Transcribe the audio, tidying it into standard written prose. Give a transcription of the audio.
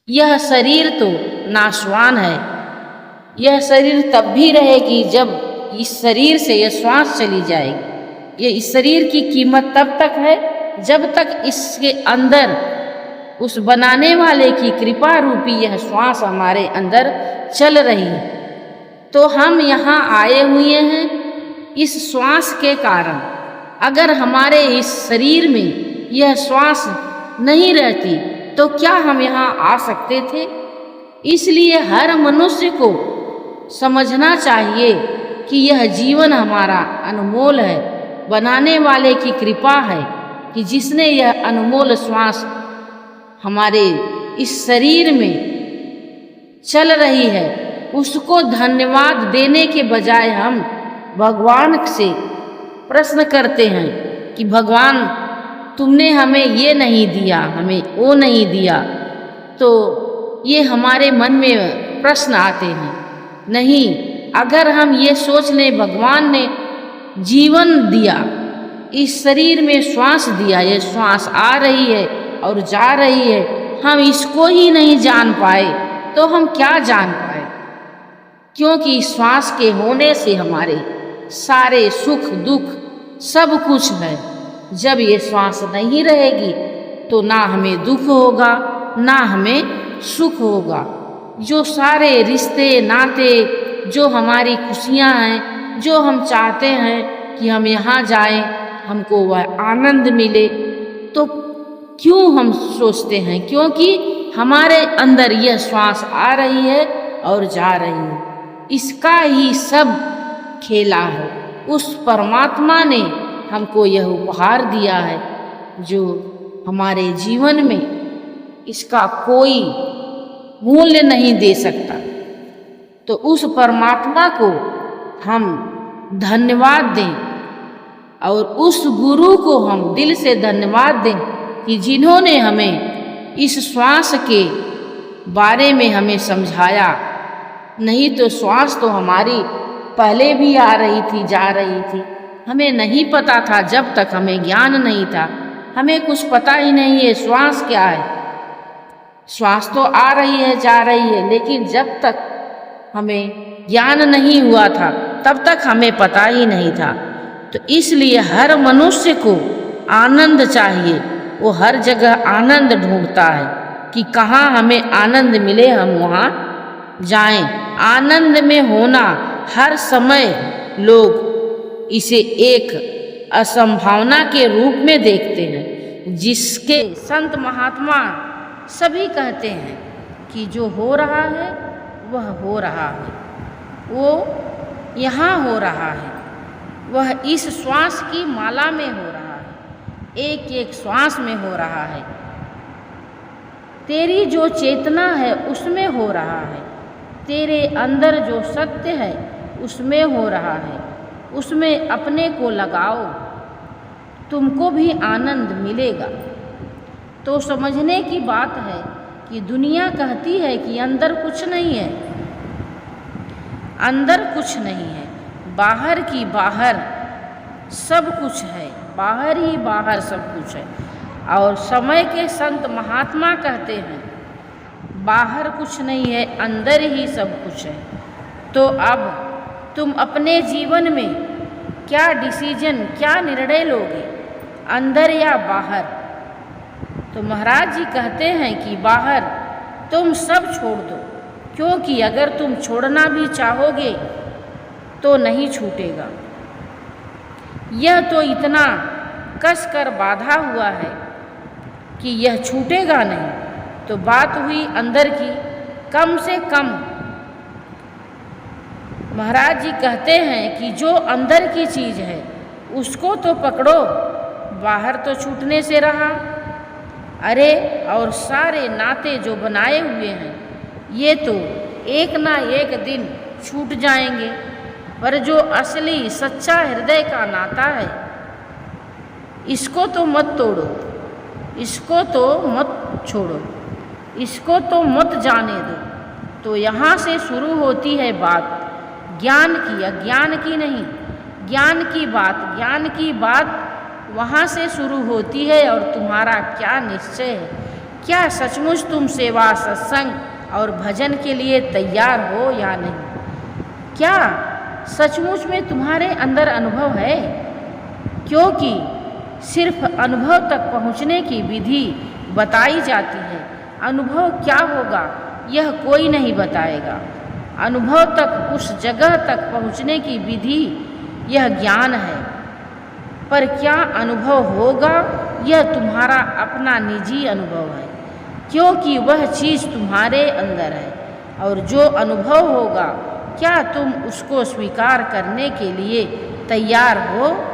यह शरीर तो नाशवान है। यह शरीर तब भी रहेगी जब इस शरीर से यह श्वास चली जाएगी। ये इस शरीर की कीमत तब तक है जब तक इसके अंदर उस बनाने वाले की कृपा रूपी यह श्वास हमारे अंदर चल रही है। तो हम यहाँ आए हुए हैं इस श्वास के कारण। अगर हमारे इस शरीर में यह श्वास नहीं रहती तो क्या हम यहाँ आ सकते थे? इसलिए हर मनुष्य को समझना चाहिए कि यह जीवन हमारा अनमोल है, बनाने वाले की कृपा है कि जिसने यह अनमोल श्वास हमारे इस शरीर में चल रही है, उसको धन्यवाद देने के बजाय हम भगवान से प्रश्न करते हैं कि भगवान तुमने हमें ये नहीं दिया, हमें वो नहीं दिया। तो ये हमारे मन में प्रश्न आते हैं। नहीं, अगर हम ये सोच लें भगवान ने जीवन दिया, इस शरीर में श्वास दिया, ये श्वास आ रही है और जा रही है, हम इसको ही नहीं जान पाए तो हम क्या जान पाए? क्योंकि श्वास के होने से हमारे सारे सुख दुख सब कुछ है। जब ये श्वास नहीं रहेगी तो ना हमें दुख होगा ना हमें सुख होगा। जो सारे रिश्ते नाते, जो हमारी खुशियाँ हैं, जो हम चाहते हैं कि हम यहाँ जाएं, हमको वह आनंद मिले, तो क्यों हम सोचते हैं? क्योंकि हमारे अंदर यह श्वास आ रही है और जा रही है। इसका ही सब खेला है। उस परमात्मा ने हमको यह उपहार दिया है जो हमारे जीवन में इसका कोई मूल्य नहीं दे सकता। तो उस परमात्मा को हम धन्यवाद दें और उस गुरु को हम दिल से धन्यवाद दें कि जिन्होंने हमें इस श्वास के बारे में हमें समझाया। नहीं तो श्वास तो हमारी पहले भी आ रही थी, जा रही थी, हमें नहीं पता था। जब तक हमें ज्ञान नहीं था, हमें कुछ पता ही नहीं है श्वास क्या है। श्वास तो आ रही है, जा रही है, लेकिन जब तक हमें ज्ञान नहीं हुआ था तब तक हमें पता ही नहीं था। तो इसलिए हर मनुष्य को आनंद चाहिए। वो हर जगह आनंद ढूंढता है कि कहाँ हमें आनंद मिले, हम वहाँ जाएं। आनंद में होना हर समय लोग इसे एक असंभावना के रूप में देखते हैं, जिसके संत महात्मा सभी कहते हैं कि जो हो रहा है वह हो रहा है, वो यहाँ हो रहा है, वह इस श्वास की माला में हो रहा है, एक एक श्वास में हो रहा है। तेरी जो चेतना है उसमें हो रहा है, तेरे अंदर जो सत्य है उसमें हो रहा है। उसमें अपने को लगाओ, तुमको भी आनंद मिलेगा। तो समझने की बात है कि दुनिया कहती है कि अंदर कुछ नहीं है, अंदर कुछ नहीं है, बाहर की बाहर सब कुछ है, बाहर ही बाहर सब कुछ है। और समय के संत महात्मा कहते हैं बाहर कुछ नहीं है, अंदर ही सब कुछ है। तो अब तुम अपने जीवन में क्या डिसीजन, क्या निर्णय लोगे, अंदर या बाहर? तो महाराज जी कहते हैं कि बाहर तुम सब छोड़ दो, क्योंकि अगर तुम छोड़ना भी चाहोगे तो नहीं छूटेगा। यह तो इतना कस कर बांधा हुआ है कि यह छूटेगा नहीं। तो बात हुई अंदर की, कम से कम महाराज जी कहते हैं कि जो अंदर की चीज़ है उसको तो पकड़ो, बाहर तो छूटने से रहा। अरे और सारे नाते जो बनाए हुए हैं ये तो एक ना एक दिन छूट जाएंगे, पर जो असली सच्चा हृदय का नाता है इसको तो मत तोड़ो, इसको तो मत छोड़ो, इसको तो मत जाने दो। तो यहाँ से शुरू होती है बात ज्ञान की, अज्ञान की नहीं, ज्ञान की बात। ज्ञान की बात वहाँ से शुरू होती है। और तुम्हारा क्या निश्चय है क्या सचमुच तुम सेवा, सत्संग और भजन के लिए तैयार हो या नहीं? क्या सचमुच में तुम्हारे अंदर अनुभव है? क्योंकि सिर्फ अनुभव तक पहुँचने की विधि बताई जाती है। अनुभव क्या होगा यह कोई नहीं बताएगा। अनुभव तक, उस जगह तक पहुँचने की विधि यह ज्ञान है। पर क्या अनुभव होगा यह तुम्हारा अपना निजी अनुभव है, क्योंकि वह चीज़ तुम्हारे अंदर है। और जो अनुभव होगा क्या तुम उसको स्वीकार करने के लिए तैयार हो?